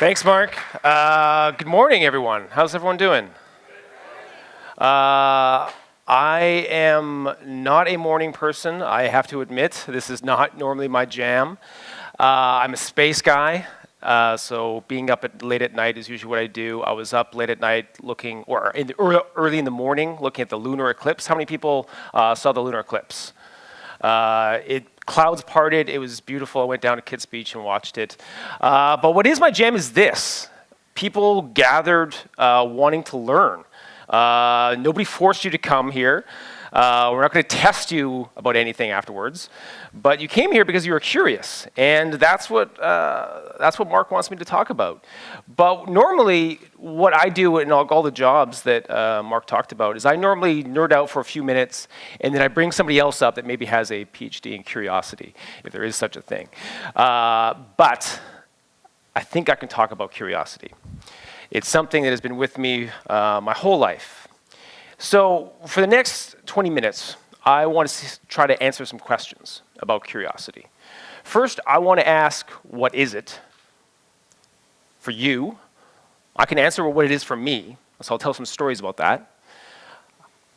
Thanks, Mark. Good morning, everyone. How's everyone doing? I am not a morning person, I have to admit. This is not normally my jam. I'm a space guy, so being up late at night is usually what I do. I was up late at night looking, or early in the morning, looking at the lunar eclipse. How many people saw the lunar eclipse? Clouds parted, it was beautiful. I went down to Kids Beach and watched it. But what is my jam is this. People gathered wanting to learn. Nobody forced you to come here. We're not going to test you about anything afterwards. But you came here because you were curious. And that's what Mark wants me to talk about. But normally, what I do in all the jobs that Mark talked about is I normally nerd out for a few minutes, and then I bring somebody else up that maybe has a PhD in curiosity, if there is such a thing. But I think I can talk about curiosity. It's something that has been with me my whole life. So for the next 20 minutes, I want to try to answer some questions about curiosity. First, I want to ask, what is it for you? I can answer what it is for me, so I'll tell some stories about that.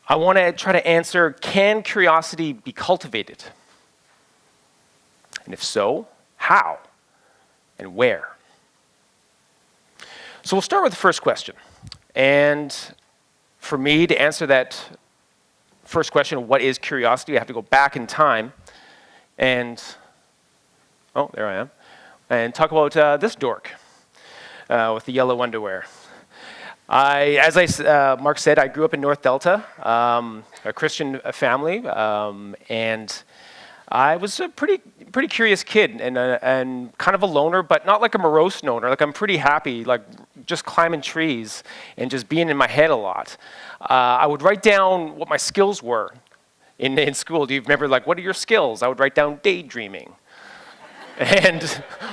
I want to try to answer, can curiosity be cultivated? And if so, how and where? So we'll start with the first question. And for me to answer that first question, what is curiosity, I have to go back in time and, oh, there I am, and talk about this dork with the yellow underwear. Mark said, I grew up in North Delta, a Christian family, and I was a pretty curious kid and kind of a loner, but not like a morose loner. Like I'm pretty happy, like just climbing trees and just being in my head a lot. I would write down what my skills were in school. Do you remember, like, what are your skills? I would write down daydreaming. And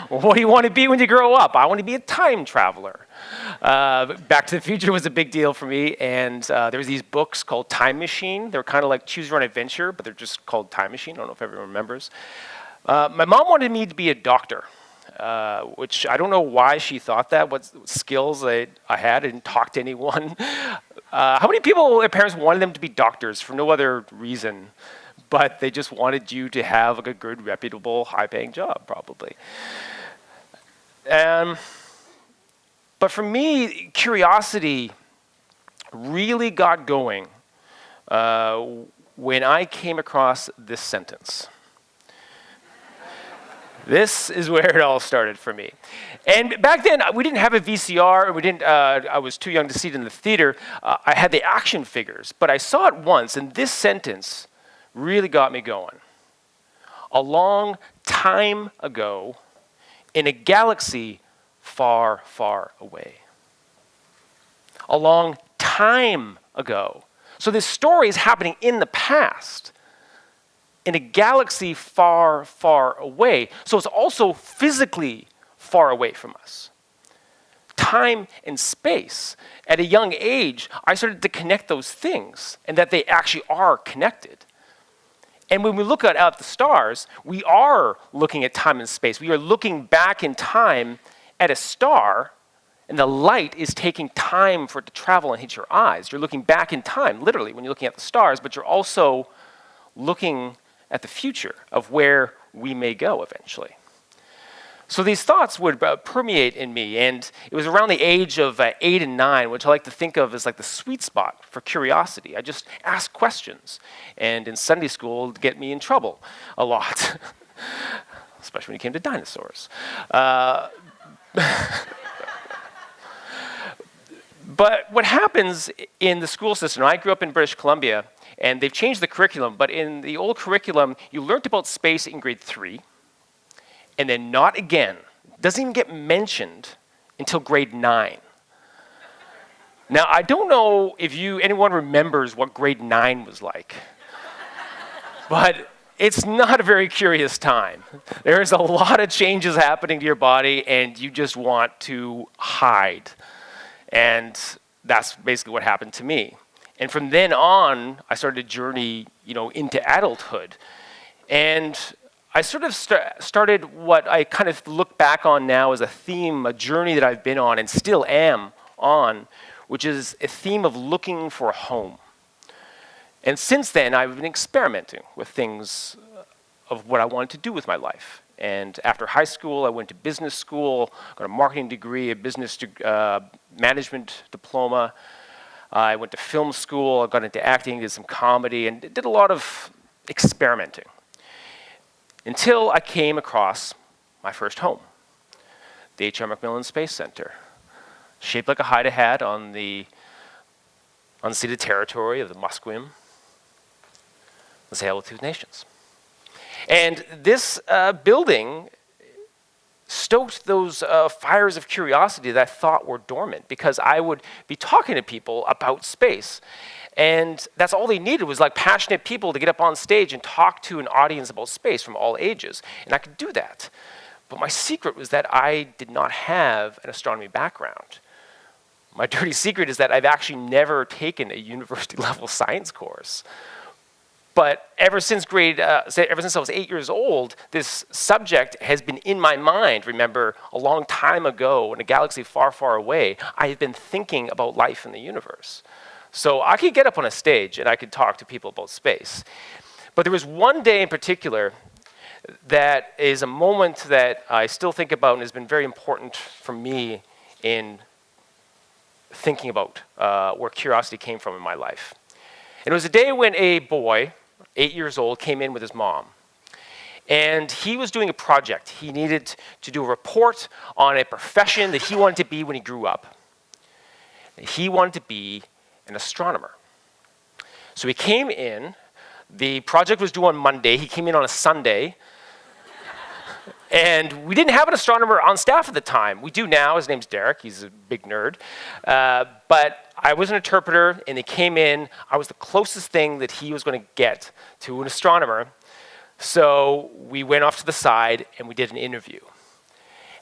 what do you want to be when you grow up? I want to be a time traveler. Back to the Future was a big deal for me, and there was these books called Time Machine. They're kind of like Choose Your Own Adventure, but they're just called Time Machine. I don't know if everyone remembers. My mom wanted me to be a doctor, which I don't know why she thought that, what skills I had. I didn't talk to anyone. How many people, their parents wanted them to be doctors for no other reason, but they just wanted you to have like a good, reputable, high-paying job, probably. But for me, curiosity really got going when I came across this sentence. This is where it all started for me. And back then, we didn't have a VCR. I was too young to see it in the theater. I had the action figures, but I saw it once, and this sentence really got me going. A long time ago, in a galaxy far, far away. A long time ago. So this story is happening in the past, in a galaxy far, far away. So it's also physically far away from us. Time and space. At a young age, I started to connect those things, and that they actually are connected. And when we look at the stars, we are looking at time and space. We are looking back in time at a star, and the light is taking time for it to travel and hit your eyes. You're looking back in time, literally, when you're looking at the stars, but you're also looking at the future of where we may go eventually. So these thoughts would permeate in me, and it was around the age of 8 and 9, which I like to think of as like the sweet spot for curiosity. I just ask questions, and in Sunday school, it would get me in trouble a lot, especially when it came to dinosaurs. But what happens in the school system, I grew up in British Columbia, and they've changed the curriculum, but in the old curriculum, you learned about space in grade 3, and then not again. It doesn't even get mentioned until grade 9. Now, I don't know if anyone remembers what grade 9 was like, but it's not a very curious time. There's a lot of changes happening to your body, and you just want to hide. And that's basically what happened to me. And from then on, I started a journey, into adulthood. And I sort of started what I kind of look back on now as a theme, a journey that I've been on and still am on, which is a theme of looking for a home. And since then, I've been experimenting with things of what I wanted to do with my life. And after high school, I went to business school, got a marketing degree, a business management diploma. I went to film school, I got into acting, did some comedy, and did a lot of experimenting. Until I came across my first home, the H.R. MacMillan Space Center, shaped like a Haida hat on the unceded territory of the Musqueam, the Tsleil-Waututh Nations. And this building stoked those fires of curiosity that I thought were dormant, because I would be talking to people about space. And that's all they needed, was like passionate people to get up on stage and talk to an audience about space from all ages. And I could do that. But my secret was that I did not have an astronomy background. My dirty secret is that I've actually never taken a university-level science course. But ever since I was 8 years old, this subject has been in my mind. Remember, a long time ago, in a galaxy far, far away, I had been thinking about life in the universe. So I could get up on a stage and I could talk to people about space. But there was one day in particular that is a moment that I still think about and has been very important for me in thinking about where curiosity came from in my life. And it was a day when a boy, 8 years old, came in with his mom. And he was doing a project. He needed to do a report on a profession that he wanted to be when he grew up. He wanted to be an astronomer. So he came in. The project was due on Monday. He came in on a Sunday. And we didn't have an astronomer on staff at the time. We do now. His name's Derek. He's a big nerd. But I was an interpreter, and he came in. I was the closest thing that he was going to get to an astronomer. So we went off to the side, and we did an interview.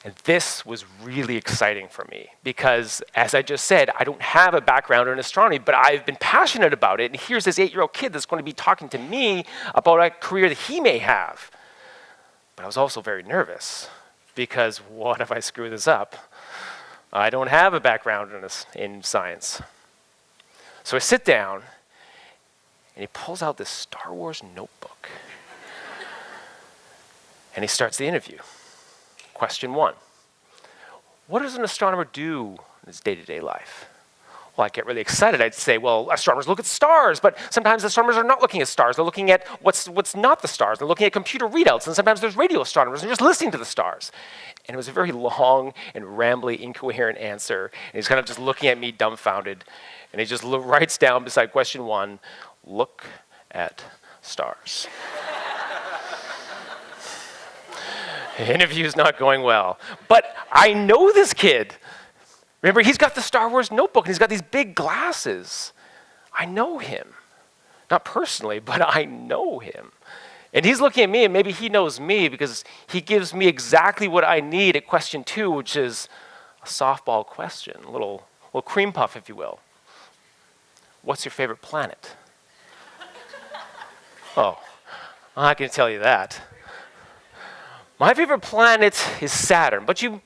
And this was really exciting for me because, as I just said, I don't have a background in astronomy, but I've been passionate about it. And here's this 8-year-old kid that's going to be talking to me about a career that he may have. But I was also very nervous because what if I screw this up? I don't have a background in science. So I sit down, and he pulls out this Star Wars notebook. And he starts the interview. Question 1. What does an astronomer do in his day-to-day life? Well, I'd get really excited. I'd say, well, astronomers look at stars, but sometimes astronomers are not looking at stars. They're looking at what's not the stars. They're looking at computer readouts, and sometimes there's radio astronomers, and they're just listening to the stars. And it was a very long and rambly, incoherent answer, and he's kind of just looking at me dumbfounded, and he just writes down beside question 1, look at stars. The interview's not going well. But I know this kid. Remember, he's got the Star Wars notebook, and he's got these big glasses. I know him. Not personally, but I know him. And he's looking at me, and maybe he knows me because he gives me exactly what I need at question 2, which is a softball question, a little cream puff, if you will. What's your favorite planet? Oh, I'm not going to tell you that. My favorite planet is Saturn, but you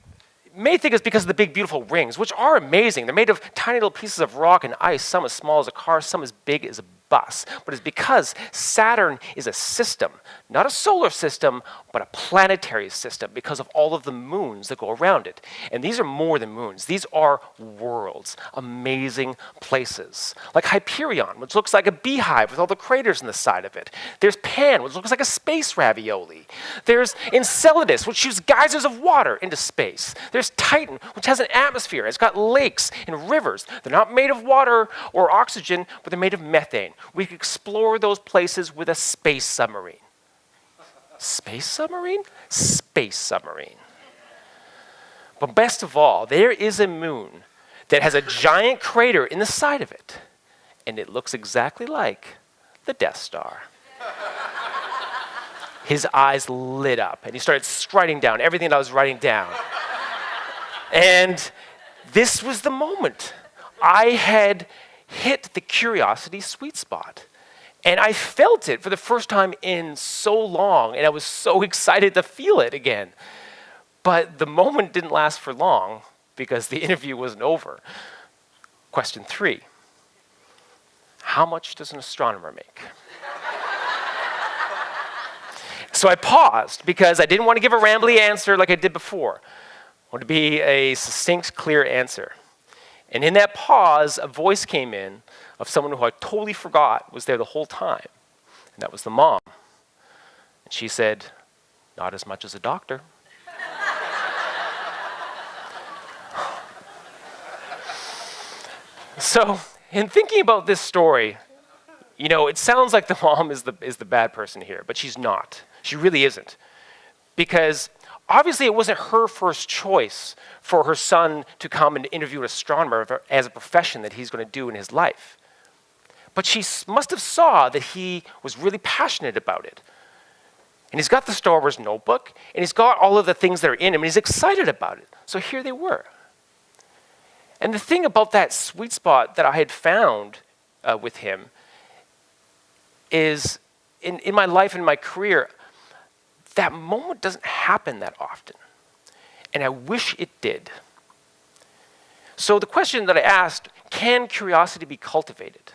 may think it's because of the big, beautiful rings, which are amazing. They're made of tiny little pieces of rock and ice, some as small as a car, some as big as a bus. But it's because Saturn is a system, not a solar system, but a planetary system because of all of the moons that go around it. And these are more than moons. These are worlds, amazing places. Like Hyperion, which looks like a beehive with all the craters in the side of it. There's Pan, which looks like a space ravioli. There's Enceladus, which shoots geysers of water into space. There's Titan, which has an atmosphere. It's got lakes and rivers. They're not made of water or oxygen, but they're made of methane. We could explore those places with a space submarine. Space submarine? Space submarine. But best of all, there is a moon that has a giant crater in the side of it, and it looks exactly like the Death Star. His eyes lit up, and he started writing down everything that I was writing down. And this was the moment. I had hit the curiosity sweet spot. And I felt it for the first time in so long, and I was so excited to feel it again. But the moment didn't last for long because the interview wasn't over. Question 3. How much does an astronomer make? So I paused because I didn't want to give a rambly answer like I did before. I wanted to be a succinct, clear answer. And in that pause, a voice came in of someone who I totally forgot was there the whole time. And that was the mom. And she said, "Not as much as a doctor." So, in thinking about this story, it sounds like the mom is the bad person here, but she's not. She really isn't. Because obviously it wasn't her first choice for her son to come and interview an astronomer as a profession that he's going to do in his life. But she must have saw that he was really passionate about it. And he's got the Star Wars notebook, and he's got all of the things that are in him, and he's excited about it. So here they were. And the thing about that sweet spot that I had found with him is, in my life and my career, that moment doesn't happen that often. And I wish it did. So the question that I asked, can curiosity be cultivated?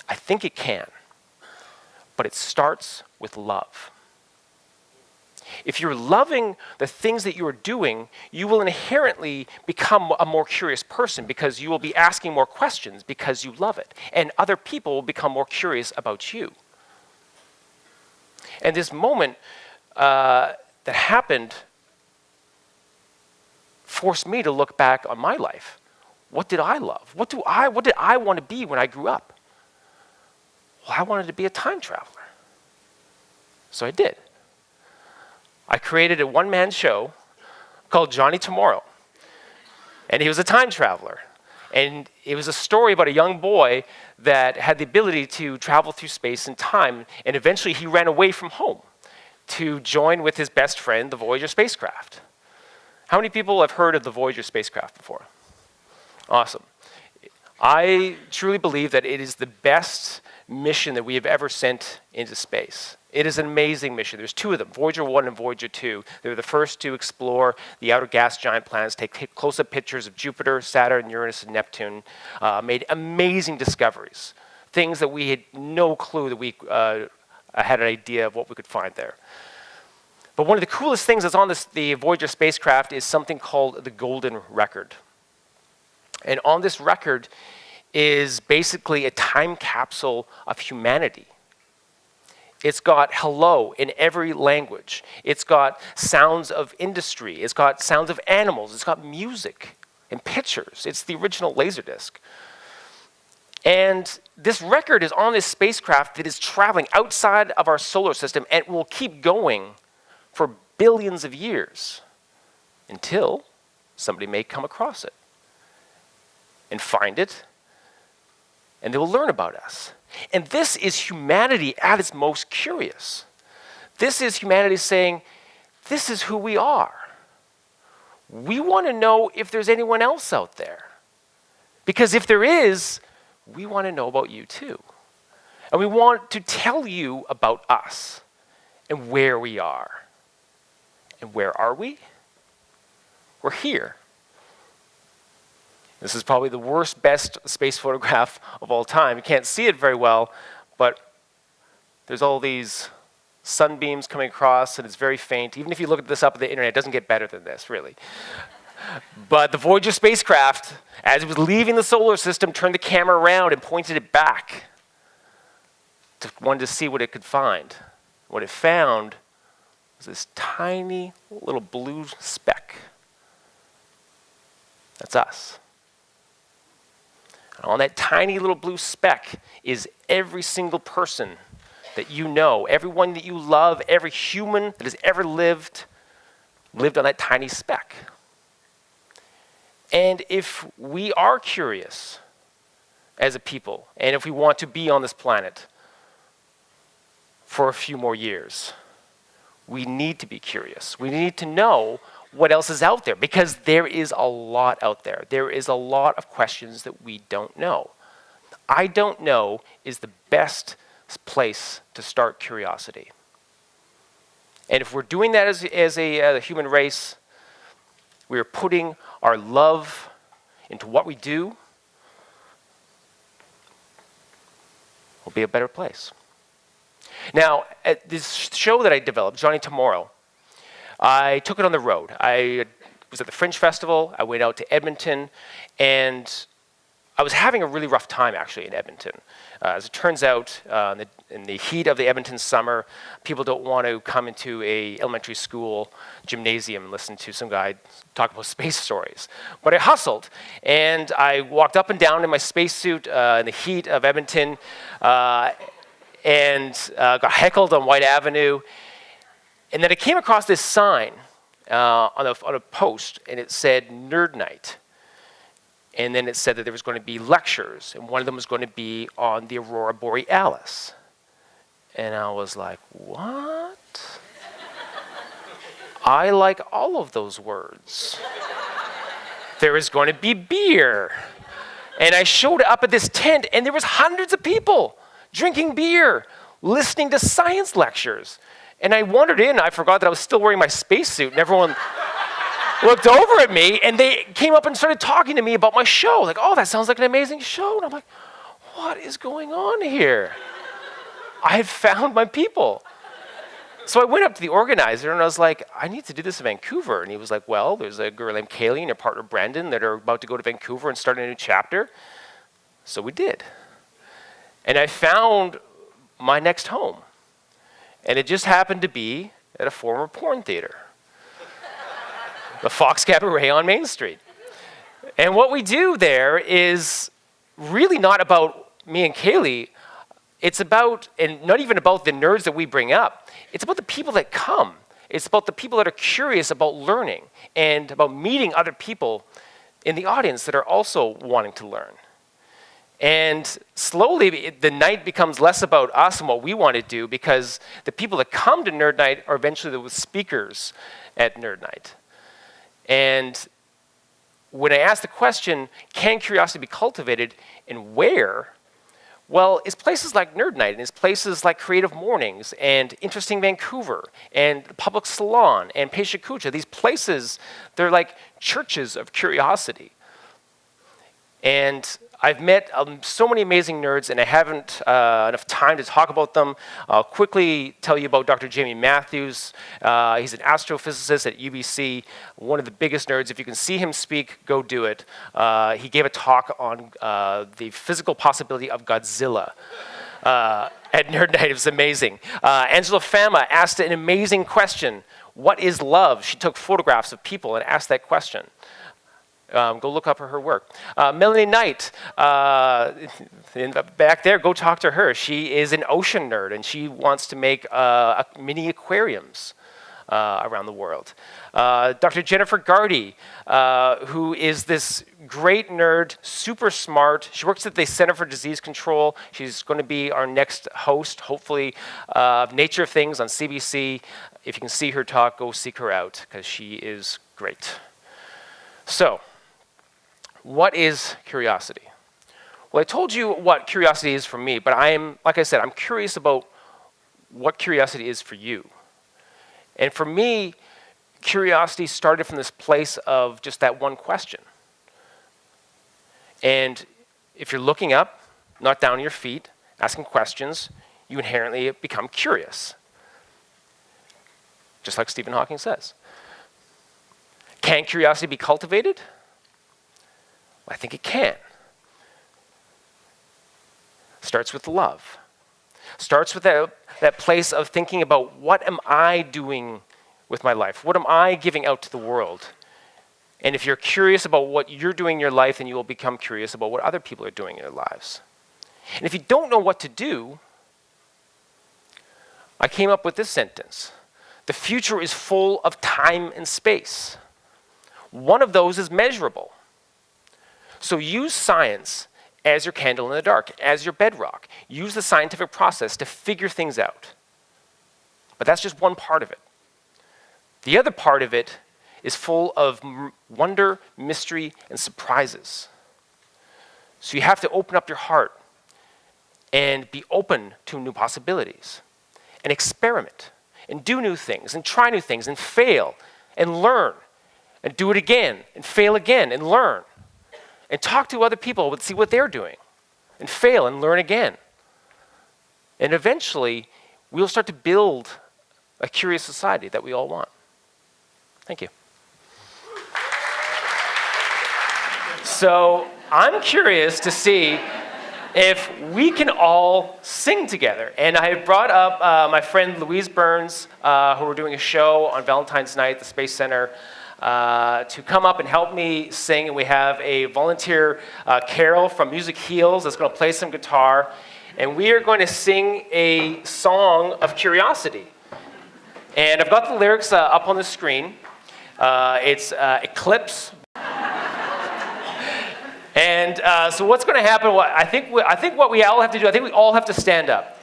I think it can. But it starts with love. If you're loving the things that you are doing, you will inherently become a more curious person because you will be asking more questions because you love it. And other people will become more curious about you. And this moment that happened forced me to look back on my life. What did I love? What did I want to be when I grew up? Well, I wanted to be a time traveler. So I did. I created a one-man show called Johnny Tomorrow. And he was a time traveler. And it was a story about a young boy that had the ability to travel through space and time. And eventually he ran away from home to join with his best friend, the Voyager Spacecraft. How many people have heard of the Voyager Spacecraft before? Awesome. I truly believe that it is the best mission that we have ever sent into space. It is an amazing mission. There's 2 of them, Voyager 1 and Voyager 2. They were the first to explore the outer gas giant planets, take close-up pictures of Jupiter, Saturn, Uranus, and Neptune, made amazing discoveries, things that we had no clue that we had an idea of what we could find there. But one of the coolest things that's on the Voyager spacecraft is something called the Golden Record. And on this record is basically a time capsule of humanity. It's got hello in every language. It's got sounds of industry. It's got sounds of animals. It's got music and pictures. It's the original Laserdisc. And this record is on this spacecraft that is traveling outside of our solar system and will keep going for billions of years until somebody may come across it and find it, and they will learn about us. And this is humanity at its most curious. This is humanity saying, this is who we are. We want to know if there's anyone else out there. Because if there is, we want to know about you too. And we want to tell you about us and where we are. And where are we? We're here. This is probably the worst, best space photograph of all time. You can't see it very well, but there's all these sunbeams coming across, and it's very faint. Even if you look this up on the internet, it doesn't get better than this, really. But the Voyager spacecraft, as it was leaving the solar system, turned the camera around and pointed it back. Wanted to see what it could find. What it found was this tiny little blue speck. That's us. On that tiny little blue speck is every single person that you know, everyone that you love, every human that has ever lived on that tiny speck. And if we are curious as a people, and if we want to be on this planet for a few more years, we need to be curious. We need to know what else is out there, because there is a lot out there. There is a lot of questions that we don't know. I don't know is the best place to start curiosity. And if we're doing that as a human race, we are putting our love into what we do, will be a better place. Now, at this show that I developed, Johnny Tomorrow, I took it on the road. I was at the Fringe Festival, I went out to Edmonton, and I was having a really rough time actually in Edmonton. As it turns out, in the heat of the Edmonton summer, people don't want to come into a elementary school gymnasium and listen to some guy talk about space stories. But I hustled, and I walked up and down in my spacesuit in the heat of Edmonton, and got heckled on White Avenue. And then I came across this sign on a post, and it said Nerd Night. And then it said that there was going to be lectures, and one of them was going to be on the Aurora Borealis. And I was like, what? I like all of those words. There is going to be beer. And I showed up at this tent, and there was hundreds of people drinking beer, listening to science lectures. And I wandered in, I forgot that I was still wearing my spacesuit, and everyone looked over at me, and they came up and started talking to me about my show. Like, oh, that sounds like an amazing show. And I'm like, what is going on here? I had found my people. So I went up to the organizer, and I was like, I need to do this in Vancouver. And he was like, well, there's a girl named Kaylee and her partner Brendan that are about to go to Vancouver and start a new chapter. So we did. And I found my next home. And it just happened to be at a former porn theater. The Fox Cabaret on Main Street. And what we do there is really not about me and Kaylee. It's about, and not even about the nerds that we bring up. It's about the people that come. It's about the people that are curious about learning and about meeting other people in the audience that are also wanting to learn. And slowly, the night becomes less about us and what we want to do, because the people that come to Nerd Night are eventually the speakers at Nerd Night. And when I ask the question, can curiosity be cultivated and where? Well, it's places like Nerd Night, and it's places like Creative Mornings, and Interesting Vancouver, and Public Salon, and Peshakucha. These places, they're like churches of curiosity. And I've met so many amazing nerds, and I haven't enough time to talk about them. I'll quickly tell you about Dr. Jamie Matthews. He's an astrophysicist at UBC, one of the biggest nerds. If you can see him speak, go do it. He gave a talk on the physical possibility of Godzilla at Nerd Night. It was amazing. Angela Fama asked an amazing question. What is love? She took photographs of people and asked that question. Go look up her work. Melanie Knight, back there, go talk to her. She is an ocean nerd, and she wants to make mini aquariums around the world. Dr. Jennifer Gardy, who is this great nerd, super smart. She works at the Center for Disease Control. She's going to be our next host, hopefully, of Nature of Things on CBC. If you can see her talk, go seek her out, because she is great. So, what is curiosity? Well, I told you what curiosity is for me, but like I said, I'm curious about what curiosity is for you. And for me, curiosity started from this place of just that one question. And if you're looking up, not down on your feet, asking questions, you inherently become curious. Just like Stephen Hawking says. Can curiosity be cultivated? I think it can. Starts with love. Starts with that place of thinking about, what am I doing with my life? What am I giving out to the world? And if you're curious about what you're doing in your life, then you will become curious about what other people are doing in their lives. And if you don't know what to do, I came up with this sentence. The future is full of time and space. One of those is measurable. So use science as your candle in the dark, as your bedrock. Use the scientific process to figure things out. But that's just one part of it. The other part of it is full of wonder, mystery, and surprises. So you have to open up your heart and be open to new possibilities and experiment and do new things and try new things and fail and learn and do it again and fail again and learn and talk to other people and see what they're doing and fail and learn again. And eventually, we'll start to build a curious society that we all want. Thank you. So I'm curious to see if we can all sing together. And I have brought up my friend Louise Burns, who we're doing a show on Valentine's night at the Space Center, to come up and help me sing. And we have a volunteer, Carol from Music Heals, that's going to play some guitar. And we are going to sing a song of curiosity. And I've got the lyrics up on the screen. It's Eclipse. And so what's going to happen, I think what we all have to do, I think we all have to stand up.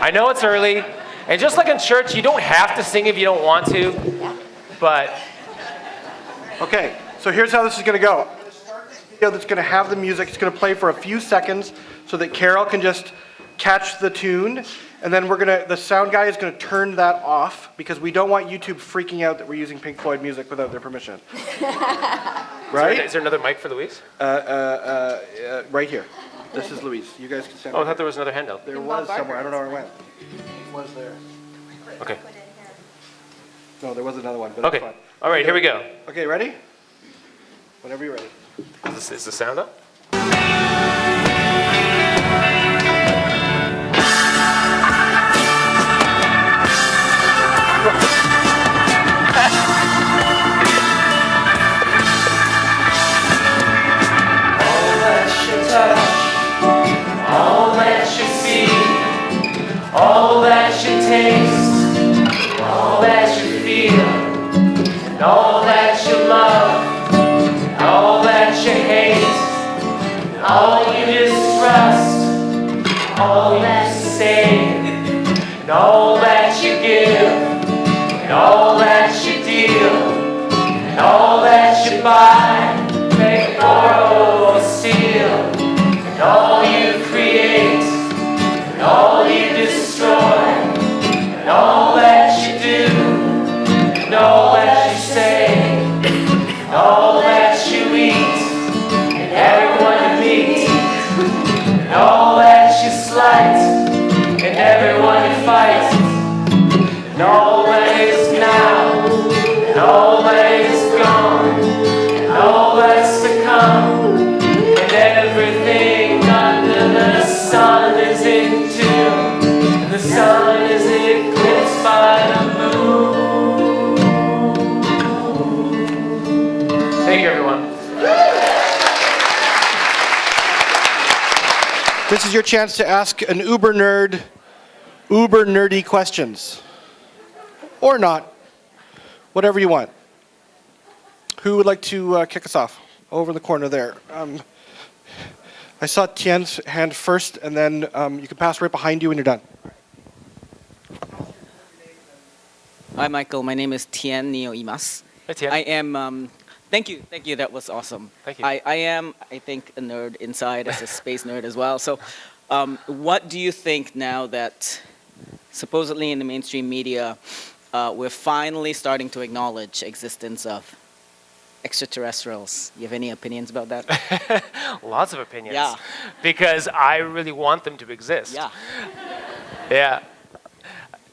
I know it's early, and just like in church, you don't have to sing if you don't want to, but... Okay, so here's how this is going to go. That's going to have the music. It's going to play for a few seconds so that Carol can just catch the tune, and then the sound guy is going to turn that off because we don't want YouTube freaking out that we're using Pink Floyd music without their permission. Right? Is there another mic for Louise? Right here. This is Louise. You guys can stand. Oh, I thought there was another handout. There was somewhere. I don't know where it went. It was there. Okay. No, there was another one. But Okay. All right, here we go. Okay, ready? Whenever you're ready. Is the sound up? All that you see, all that you taste, all that you feel, and all that you love, and all that you hate, and all you distrust, all that you say, and all that you give, and all that you deal, and all that you buy, make, borrow, or steal. And all you create, and all you destroy, and all that you do, and all that you say, and all that you eat, and everyone you meet, and all that you slight, and everyone you fight, and all that is now, and all that is gone, and all that's to come, and everything under the sun is in tune, and the sun is eclipsed by the moon. Thank you, everyone. This is your chance to ask an uber nerdy questions. Or not. Whatever you want. Who would like to kick us off? Over in the corner there. I saw Tien's hand first, and then you can pass right behind you when you're done. Hi, Michael. My name is Tien Neo Imas. Hey, Tien. I am. Thank you. That was awesome. Thank you. I am, I think, a nerd inside as a space nerd as well. So, what do you think now that supposedly in the mainstream media, we're finally starting to acknowledge existence of extraterrestrials? You have any opinions about that? Lots of opinions. Yeah. Because I really want them to exist. Yeah. Yeah.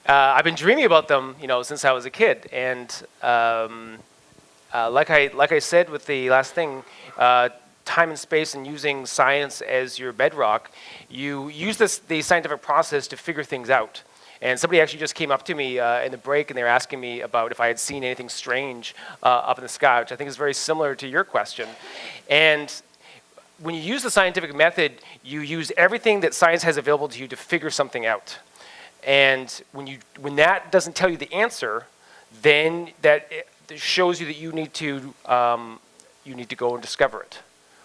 I've been dreaming about them, since I was a kid. And like I said with the last thing, time and space and using science as your bedrock, you use the scientific process to figure things out. And somebody actually just came up to me in the break, and they were asking me about if I had seen anything strange up in the sky, which I think is very similar to your question. And when you use the scientific method, you use everything that science has available to you to figure something out. And when that doesn't tell you the answer, then that shows you that you need to go and discover it,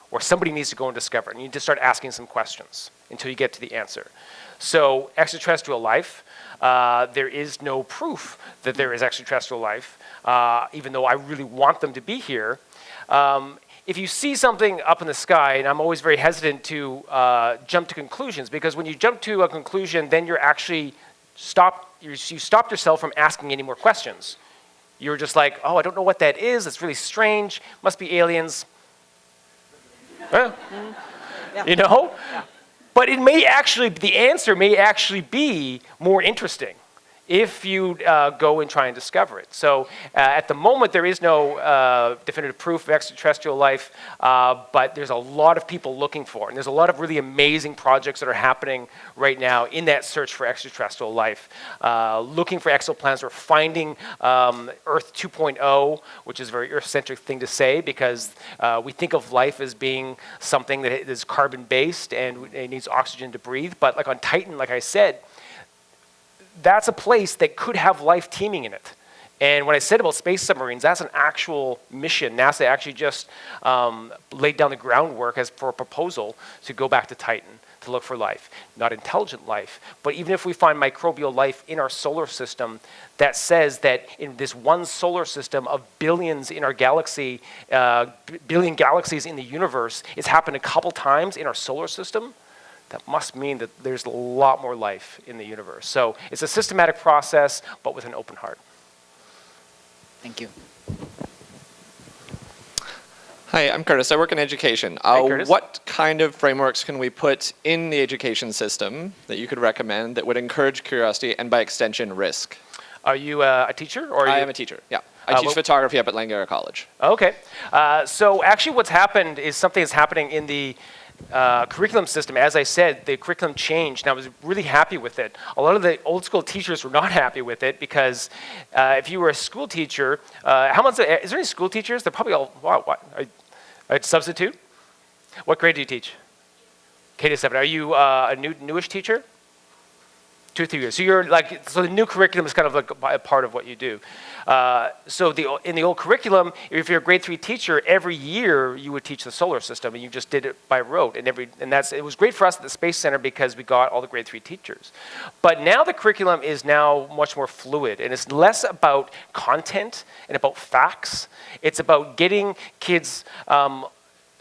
or somebody needs to go and discover it. And you need to start asking some questions until you get to the answer. So extraterrestrial life, there is no proof that there is extraterrestrial life, even though I really want them to be here. if you see something up in the sky, and I'm always very hesitant to jump to conclusions, because when you jump to a conclusion, then you're actually you stopped yourself from asking any more questions. You're just like, oh, I don't know what that is. It's really strange. Must be aliens. Yeah. You know? But the answer may actually be more interesting if you go and try and discover it. So at the moment, there is no definitive proof of extraterrestrial life, but there's a lot of people looking for it. And there's a lot of really amazing projects that are happening right now in that search for extraterrestrial life, looking for exoplanets or finding Earth 2.0, which is a very Earth-centric thing to say, because we think of life as being something that is carbon-based and it needs oxygen to breathe. But like on Titan, like I said, that's a place that could have life teeming in it. And when I said about space submarines, that's an actual mission. NASA actually just laid down the groundwork for a proposal to go back to Titan to look for life. Not intelligent life, but even if we find microbial life in our solar system, that says that in this one solar system of billions in our galaxy, billion galaxies in the universe, it's happened a couple times in our solar system. That must mean that there's a lot more life in the universe. So it's a systematic process, but with an open heart. Thank you. Hi, I'm Curtis. I work in education. Hi, Curtis. What kind of frameworks can we put in the education system that you could recommend that would encourage curiosity and, by extension, risk? Are you a teacher? Or I am a teacher, yeah. I teach photography up at Langara College. Okay. So actually what's happened is something that's happening in the curriculum system. As I said, the curriculum changed, and I was really happy with it. A lot of the old school teachers were not happy with it because if you were a school teacher, is there any school teachers? They're probably all, what? Substitute? What grade do you teach? K to 7. Are you a newish teacher? 2 or 3 years. So the new curriculum is kind of like a part of what you do. So in the old curriculum, if you're a grade 3 teacher, every year you would teach the solar system, and you just did it by rote. And it was great for us at the Space Center because we got all the grade 3 teachers. But now the curriculum is now much more fluid, and it's less about content and about facts. It's about getting kids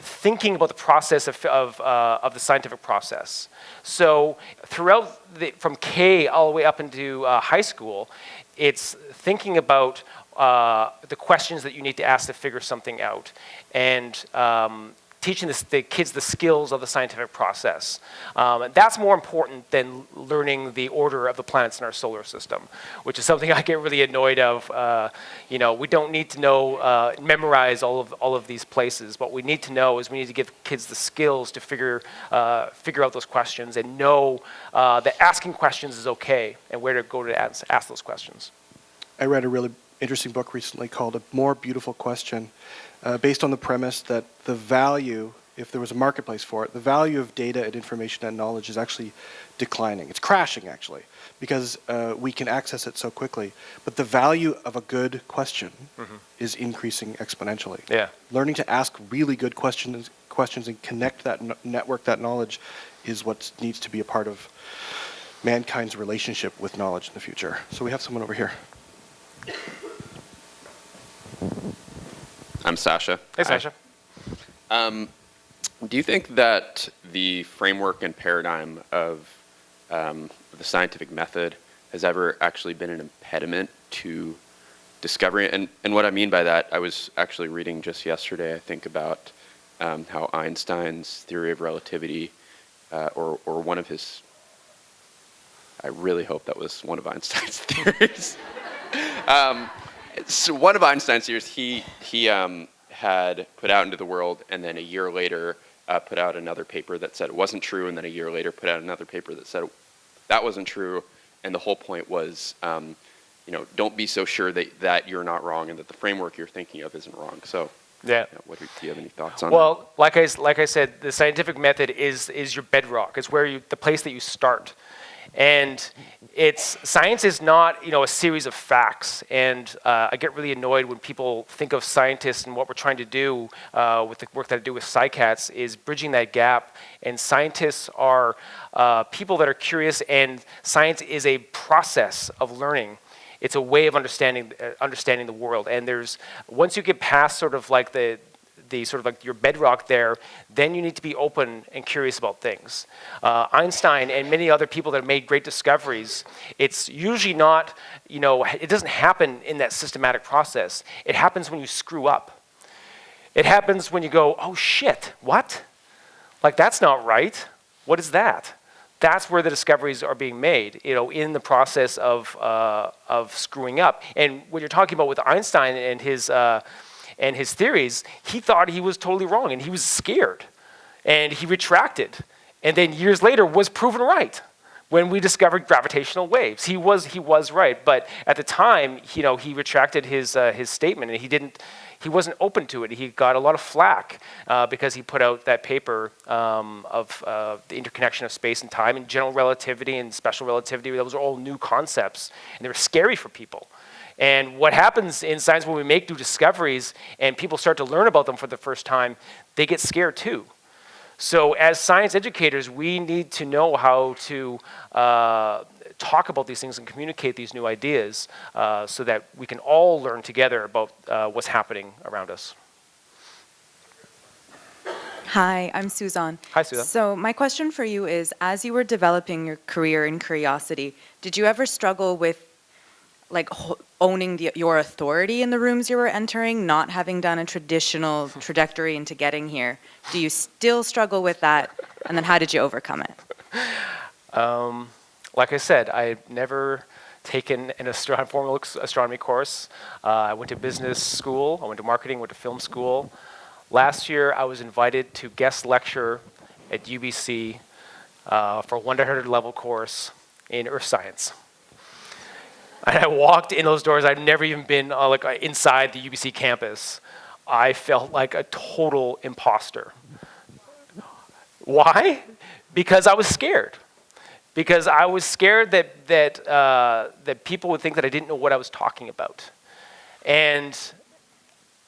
thinking about the process of the scientific process. So throughout from K all the way up into high school, it's thinking about the questions that you need to ask to figure something out, and teaching the kids the skills of the scientific process. And that's more important than learning the order of the planets in our solar system, which is something I get really annoyed of. We don't need to memorize all of these places. What we need to know is we need to give kids the skills to figure out those questions and know that asking questions is okay and where to go to ask those questions. I read a really interesting book recently called A More Beautiful Question, based on the premise that the value, if there was a marketplace for it, the value of data and information and knowledge is actually declining. It's crashing, actually, because we can access it so quickly. But the value of a good question is increasing exponentially. Yeah. Learning to ask really good questions and connect that network, that knowledge, is what needs to be a part of mankind's relationship with knowledge in the future. So we have someone over here. I'm Sasha. Hey, Sasha. Do you think that the framework and paradigm of the scientific method has ever actually been an impediment to discovery? And what I mean by that, I was actually reading just yesterday, I think, about how Einstein's theory of relativity, or one of his, I really hope that was one of Einstein's theories. So one of Einstein's theories, he had put out into the world, and then a year later put out another paper that said it wasn't true, and then a year later put out another paper that said that wasn't true. And the whole point was, don't be so sure that you're not wrong and that the framework you're thinking of isn't wrong. So, yeah. Do you have any thoughts on that? Well, like I said, the scientific method is your bedrock. It's the place that you start. And science is not, a series of facts. And I get really annoyed when people think of scientists and what we're trying to do with the work that I do with SciCats is bridging that gap. And scientists are people that are curious, and science is a process of learning. It's a way of understanding the world. And once you get past sort of like the the sort of like your bedrock there, then you need to be open and curious about things. Einstein and many other people that have made great discoveries, it's usually not, it doesn't happen in that systematic process. It happens when you screw up. It happens when you go, oh shit, what? Like that's not right. What is that? That's where the discoveries are being made, in the process of screwing up. And what you're talking about with Einstein and his theories, he thought he was totally wrong, and he was scared, and he retracted, and then years later was proven right when we discovered gravitational waves. He was right, but at the time, he retracted his statement, and he wasn't open to it. He got a lot of flack because he put out that paper of the interconnection of space and time and general relativity and special relativity. Those are all new concepts, and they were scary for people. And what happens in science when we make new discoveries and people start to learn about them for the first time, they get scared too. So as science educators, we need to know how to talk about these things and communicate these new ideas so that we can all learn together about what's happening around us. Hi, I'm Suzanne. Hi, Suzanne. So my question for you is, as you were developing your career in Curiosity, did you ever struggle with owning your authority in the rooms you were entering, not having done a traditional trajectory into getting here? Do you still struggle with that? And then how did you overcome it? Like I said, I've never taken an formal astronomy course. I went to business school, I went to marketing, went to film school. Last year, I was invited to guest lecture at UBC for a 100 level course in earth science. And I walked in those doors. I'd never even been inside the UBC campus. I felt like a total imposter. Why? Because I was scared. Because I was scared that people would think that I didn't know what I was talking about. And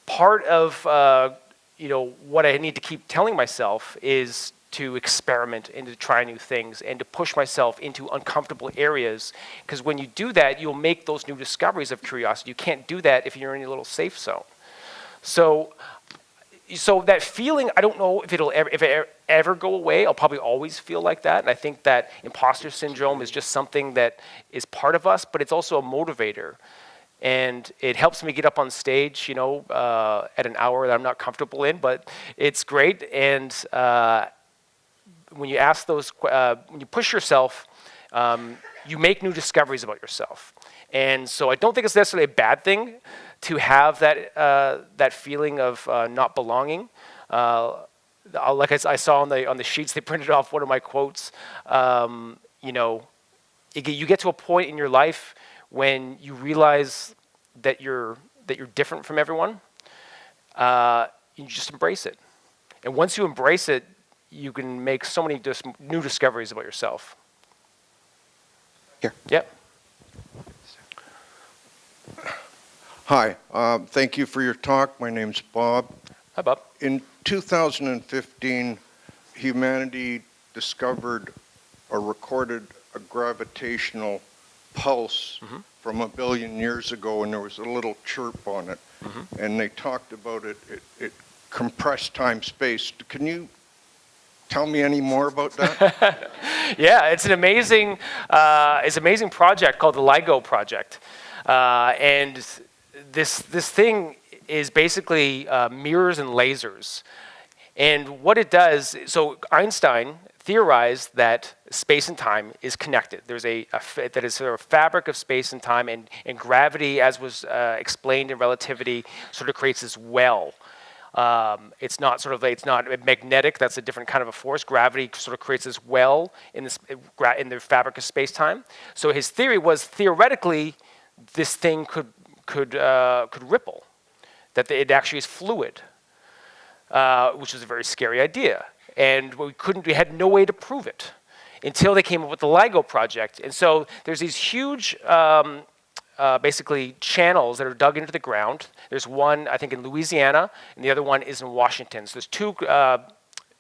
part of what I need to keep telling myself is to experiment and to try new things and to push myself into uncomfortable areas. Because when you do that, you'll make those new discoveries of curiosity. You can't do that if you're in your little safe zone. So that feeling, I don't know if it ever go away. I'll probably always feel like that. And I think that imposter syndrome is just something that is part of us, but it's also a motivator. And it helps me get up on stage, at an hour that I'm not comfortable in, but it's great. And when you ask when you push yourself, you make new discoveries about yourself. And so I don't think it's necessarily a bad thing to have that feeling of not belonging. Like I saw on the sheets, they printed off one of my quotes. You get to a point in your life when you realize that you're different from everyone. You just embrace it. And once you embrace it, you can make so many new discoveries about yourself. Here. Yep. Hi, thank you for your talk. My name's Bob. Hi, Bob. In 2015, humanity discovered or recorded a gravitational pulse from 1 billion years ago, and there was a little chirp on it. And they talked about it compressed time-space. Can you tell me any more about that? Yeah, it's an amazing project called the LIGO project, and this thing is basically mirrors and lasers. And what it does, so Einstein theorized that space and time is connected. There's that is sort of a fabric of space and time, and gravity, as was explained in relativity, sort of creates this well. It's not magnetic. That's a different kind of a force. Gravity sort of creates this well in the fabric of space-time. So his theory was theoretically this thing could ripple, that it actually is fluid, which was a very scary idea, and we had no way to prove it until they came up with the LIGO project. And so there's these huge basically channels that are dug into the ground. There's one, I think, in Louisiana, and the other one is in Washington. So there's two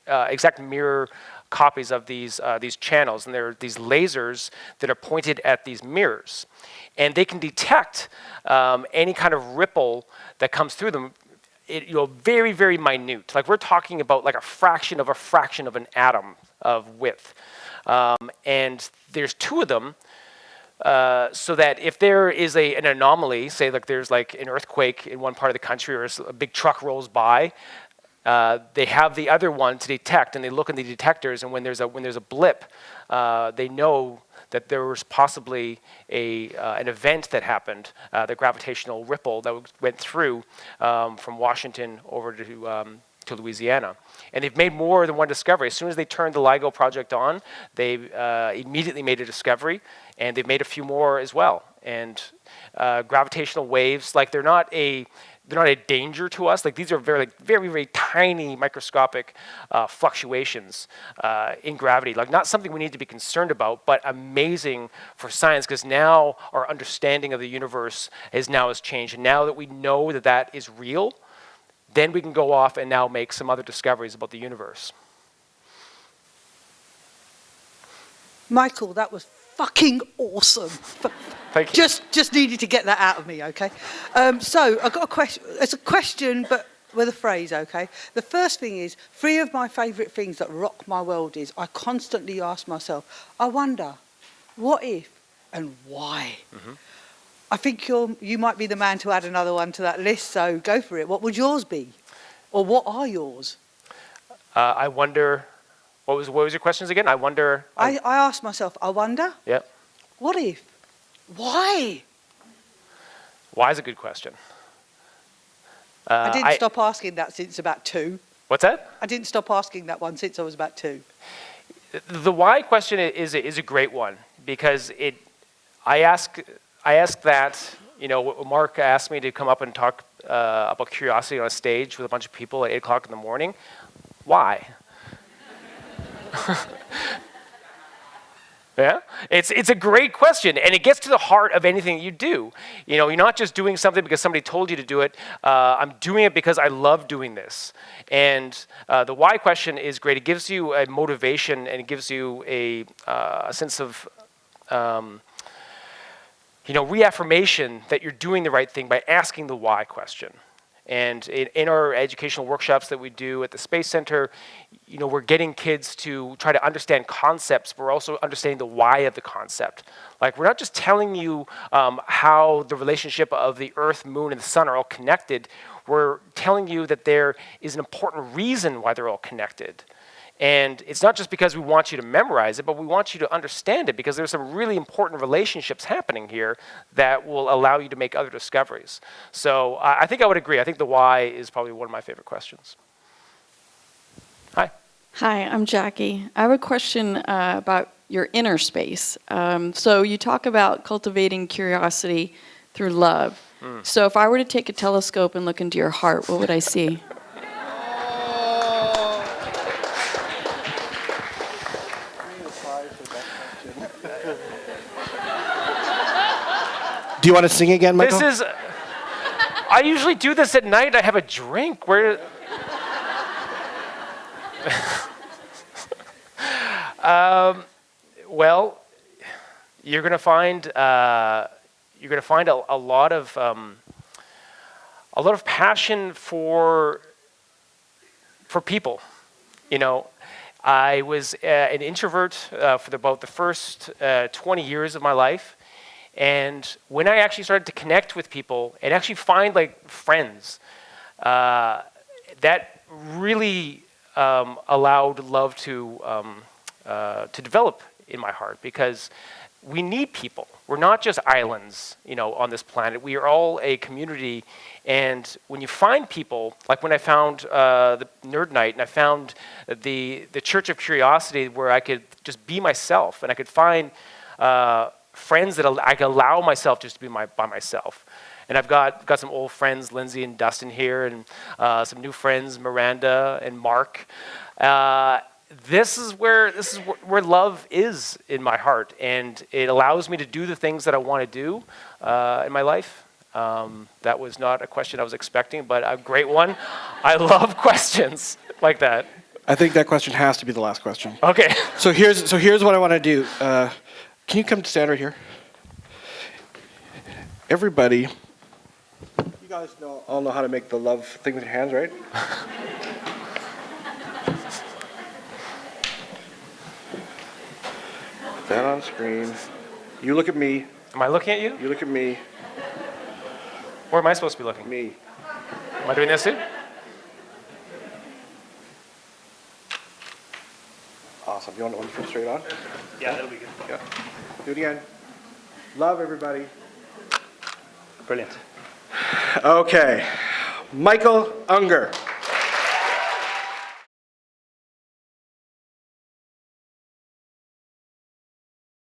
exact mirror copies of these channels, and there are these lasers that are pointed at these mirrors. And they can detect any kind of ripple that comes through them very, very minute. Like we're talking about like a fraction of an atom of width. And there's 2 of them, so that if there is an anomaly, say like there's like an earthquake in one part of the country or a big truck rolls by, they have the other one to detect, and they look in the detectors, and when there's a blip, they know that there was possibly an event that happened, the gravitational ripple that went through from Washington over to Louisiana. And they've made more than one discovery. As soon as they turned the LIGO project on, they immediately made a discovery, and they've made a few more as well. And gravitational waves, like they're not a danger to us. Like these are very, very tiny microscopic fluctuations in gravity. Like not something we need to be concerned about, but amazing for science because now our understanding of the universe has changed. And now that we know that that is real, then we can go off and now make some other discoveries about the universe. Michael, that was fucking awesome. Thank you. Just needed to get that out of me, okay? So I've got a question. It's a question, but with a phrase, okay? The first thing is, 3 of my favourite things that rock my world is, I constantly ask myself, I wonder, what if and why? Mm-hmm. I think you might be the man to add another one to that list, so go for it. What would yours be? Or what are yours? I wonder, what was your questions again? I wonder. I asked myself, I wonder. Yep. What if? Why? Why is a good question. I didn't stop asking that since about 2. What's that? I didn't stop asking that one since I was about 2. The why question is a great one because I ask that, Mark asked me to come up and talk about curiosity on a stage with a bunch of people at 8 o'clock in the morning. Why? Yeah, it's a great question, and it gets to the heart of anything you do. You're not just doing something because somebody told you to do it. I'm doing it because I love doing this. And the why question is great. It gives you a motivation, and it gives you a sense of reaffirmation that you're doing the right thing by asking the why question. And in our educational workshops that we do at the Space Center, we're getting kids to try to understand concepts, but we're also understanding the why of the concept. Like, we're not just telling you how the relationship of the Earth, Moon, and the Sun are all connected. We're telling you that there is an important reason why they're all connected. And it's not just because we want you to memorize it, but we want you to understand it because there's some really important relationships happening here that will allow you to make other discoveries. So I think I would agree. I think the why is probably one of my favorite questions. Hi. Hi, I'm Jackie. I have a question about your inner space. So you talk about cultivating curiosity through love. So if I were to take a telescope and look into your heart, what would I see? Do you want to sing again, Michael? I usually do this at night. I have a drink. Well, you're gonna find a lot of passion for people. I was an introvert for about the first 20 years of my life. And when I actually started to connect with people and actually find friends, that really allowed love to develop in my heart because we need people. We're not just islands, on this planet. We are all a community. And when you find people, like when I found the Nerd Night and I found the Church of Curiosity where I could just be myself and I could find friends that I can allow myself just to be by myself. And I've got some old friends, Lindsay and Dustin here, and some new friends, Miranda and Mark. This is where love is in my heart, and it allows me to do the things that I want to do in my life. That was not a question I was expecting, but a great one. I love questions like that. I think that question has to be the last question. Okay. So here's what I want to do. Can you come stand right here? Everybody, you guys all know how to make the love thing with your hands, right? Put that on screen. You look at me. Am I looking at you? You look at me. Where am I supposed to be looking? Me. Am I doing this too? Awesome. You want to flip straight on? Yeah, that'll be good. Yeah. Do it again. Love everybody. Brilliant. Okay. Michael Unger.